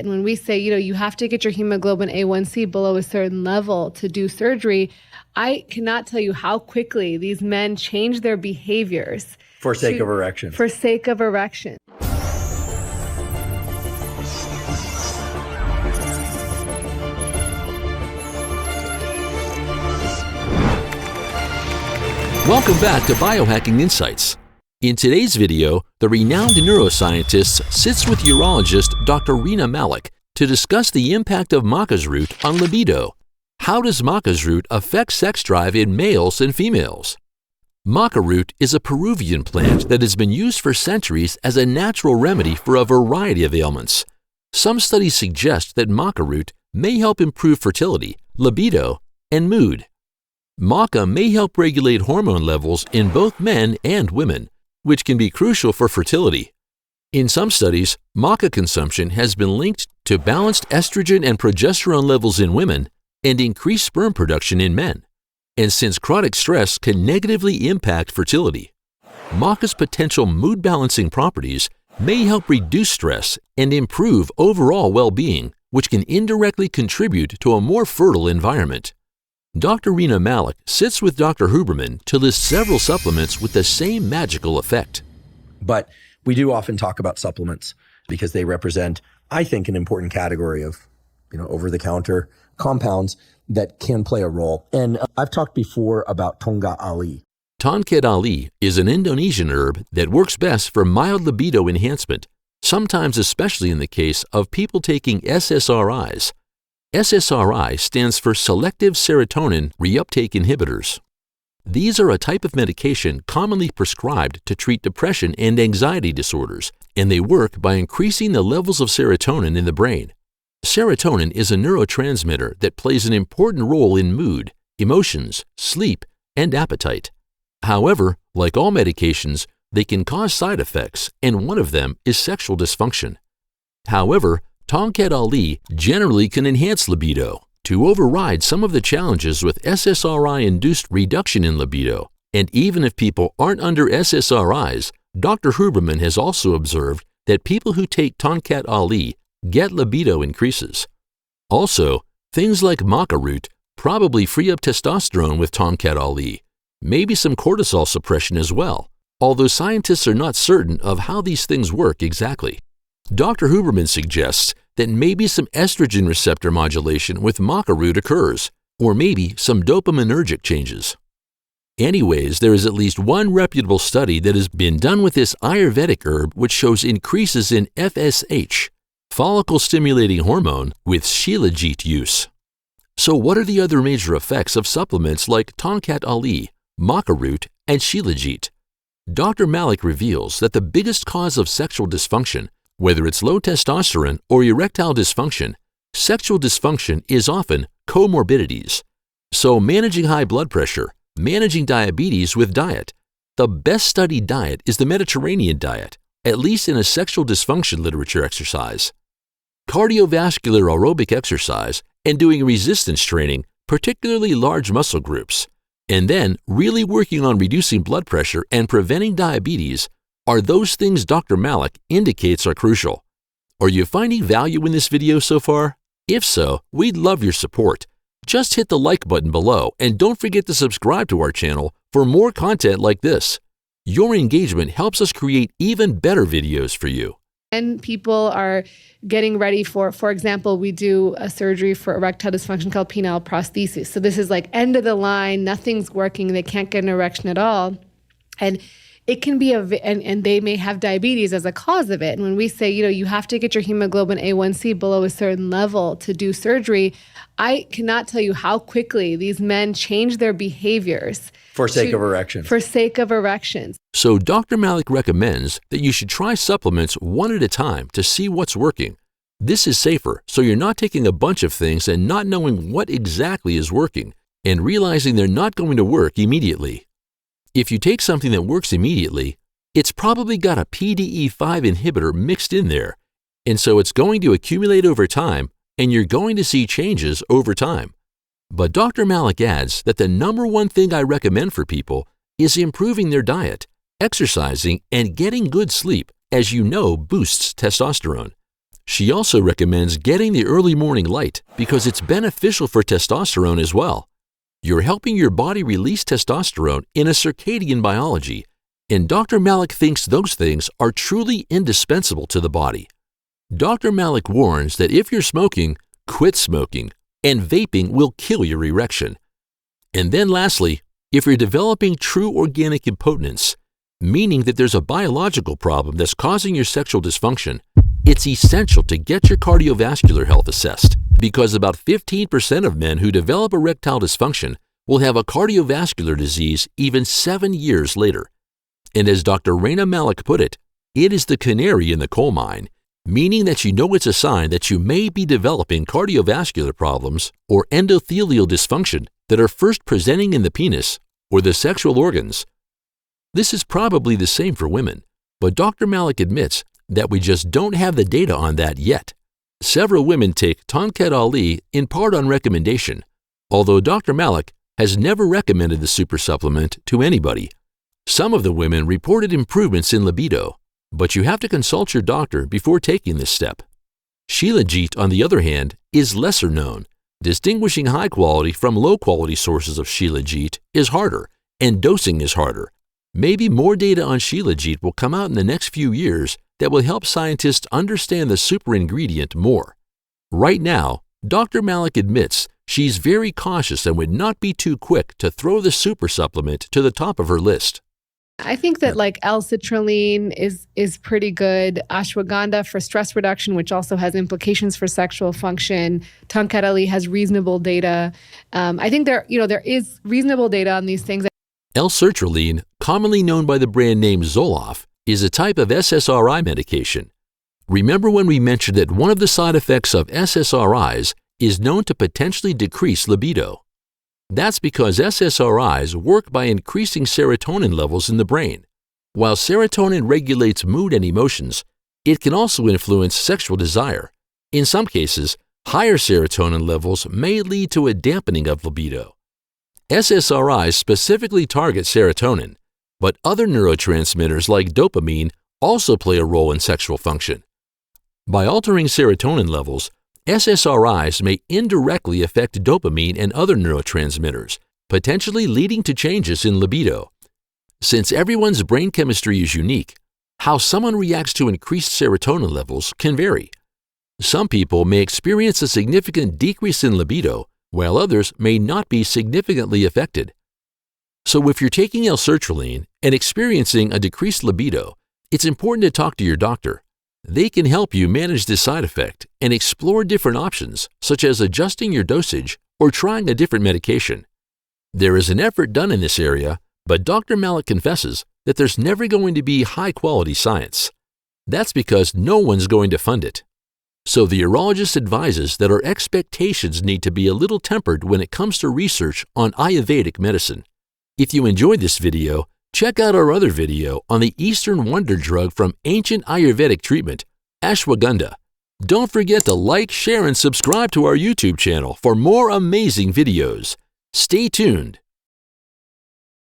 And when we say, you have to get your hemoglobin A1C below a certain level to do surgery, I cannot tell you how quickly these men change their behaviors. For sake of erection. For sake of erection. Welcome back to Biohacking Insights. In today's video, the renowned neuroscientist sits with urologist Dr. Rina Malik to discuss the impact of Maca Root on libido. How does Maca Root affect sex drive in males and females? Maca Root is a Peruvian plant that has been used for centuries as a natural remedy for a variety of ailments. Some studies suggest that Maca Root may help improve fertility, libido, and mood. Maca may help regulate hormone levels in both men and women, which can be crucial for fertility. In some studies, maca consumption has been linked to balanced estrogen and progesterone levels in women and increased sperm production in men. And since chronic stress can negatively impact fertility, maca's potential mood-balancing properties may help reduce stress and improve overall well-being, which can indirectly contribute to a more fertile environment. Dr. Rina Malik sits with Dr. Huberman to list several supplements with the same magical effect. But we do often talk about supplements because they represent, I think, an important category of, over-the-counter compounds that can play a role. And I've talked before about Tonga Ali. Tongkat Ali is an Indonesian herb that works best for mild libido enhancement, sometimes especially in the case of people taking SSRIs. SSRI stands for Selective Serotonin Reuptake Inhibitors. These are a type of medication commonly prescribed to treat depression and anxiety disorders, and they work by increasing the levels of serotonin in the brain. Serotonin is a neurotransmitter that plays an important role in mood, emotions, sleep, and appetite. However, like all medications, they can cause side effects, and one of them is sexual dysfunction. However, Tongkat Ali generally can enhance libido to override some of the challenges with SSRI-induced reduction in libido. And even if people aren't under SSRIs, Dr. Huberman has also observed that people who take Tongkat Ali get libido increases. Also, things like Maca Root probably free up testosterone with Tongkat Ali, maybe some cortisol suppression as well, although scientists are not certain of how these things work exactly. Dr. Huberman suggests that maybe some estrogen receptor modulation with Maca Root occurs, or maybe some dopaminergic changes. Anyways, there is at least one reputable study that has been done with this Ayurvedic herb which shows increases in FSH, follicle-stimulating hormone, with Shilajit use. So what are the other major effects of supplements like Tongkat Ali, Maca Root, and Shilajit? Dr. Malik reveals that the biggest cause of sexual dysfunction, whether it's low testosterone or erectile dysfunction, sexual dysfunction is often comorbidities. So managing high blood pressure, managing diabetes with diet. The best studied diet is the Mediterranean diet, at least in a sexual dysfunction literature exercise. Cardiovascular aerobic exercise and doing resistance training, particularly large muscle groups, and then really working on reducing blood pressure and preventing diabetes are those things Dr. Malik indicates are crucial. Are you finding value in this video so far? If so, we'd love your support. Just hit the like button below and don't forget to subscribe to our channel for more content like this. Your engagement helps us create even better videos for you. And people are getting ready for example, we do a surgery for erectile dysfunction called penile prosthesis. So this is like end of the line, nothing's working, they can't get an erection at all. And it can be and they may have diabetes as a cause of it. And when we say, you have to get your hemoglobin A1C below a certain level to do surgery, I cannot tell you how quickly these men change their behaviors. For sake of erection. For sake of erections. So Dr. Malik recommends that you should try supplements one at a time to see what's working. This is safer, so you're not taking a bunch of things and not knowing what exactly is working and realizing they're not going to work immediately. If you take something that works immediately, it's probably got a PDE5 inhibitor mixed in there, and so it's going to accumulate over time, and you're going to see changes over time. But Dr. Malik adds that the number one thing I recommend for people is improving their diet, exercising, and getting good sleep, as you know boosts testosterone. She also recommends getting the early morning light because it's beneficial for testosterone as well. You're helping your body release testosterone in a circadian biology, and Dr. Malik thinks those things are truly indispensable to the body. Dr. Malik warns that if you're smoking, quit smoking, and vaping will kill your erection. And then lastly, if you're developing true organic impotence, meaning that there's a biological problem that's causing your sexual dysfunction, it's essential to get your cardiovascular health assessed because about 15% of men who develop erectile dysfunction will have a cardiovascular disease even 7 years later. And as Dr. Raina Malik put it, it is the canary in the coal mine, meaning that you know it's a sign that you may be developing cardiovascular problems or endothelial dysfunction that are first presenting in the penis or the sexual organs. This is probably the same for women, but Dr. Malik admits that we just don't have the data on that yet. Several women take Tonkat Ali in part on recommendation, although Dr. Malik has never recommended the super supplement to anybody. Some of the women reported improvements in libido, but you have to consult your doctor before taking this step. Shilajit, on the other hand, is lesser known. Distinguishing high quality from low quality sources of Shilajit is harder, and dosing is harder. Maybe more data on Shilajit will come out in the next few years that will help scientists understand the super ingredient more. Right now, Dr. Malik admits she's very cautious and would not be too quick to throw the super supplement to the top of her list. I think that like L-citrulline is pretty good. Ashwagandha for stress reduction, which also has implications for sexual function. Tonkat Ali has reasonable data. I think there is reasonable data on these things. L-sertraline, commonly known by the brand name Zoloft, is a type of SSRI medication. Remember when we mentioned that one of the side effects of SSRIs is known to potentially decrease libido? That's because SSRIs work by increasing serotonin levels in the brain. While serotonin regulates mood and emotions, it can also influence sexual desire. In some cases, higher serotonin levels may lead to a dampening of libido. SSRIs specifically target serotonin, but other neurotransmitters like dopamine also play a role in sexual function. By altering serotonin levels, SSRIs may indirectly affect dopamine and other neurotransmitters, potentially leading to changes in libido. Since everyone's brain chemistry is unique, how someone reacts to increased serotonin levels can vary. Some people may experience a significant decrease in libido, while others may not be significantly affected. So if you're taking L-sertraline and experiencing a decreased libido, it's important to talk to your doctor. They can help you manage this side effect and explore different options, such as adjusting your dosage or trying a different medication. There is an effort done in this area, but Dr. Malik confesses that there's never going to be high-quality science. That's because no one's going to fund it. So the urologist advises that our expectations need to be a little tempered when it comes to research on Ayurvedic medicine. If you enjoyed this video, check out our other video on the Eastern wonder drug from ancient Ayurvedic treatment, ashwagandha. Don't forget to like, share, and subscribe to our YouTube channel for more amazing videos. Stay tuned.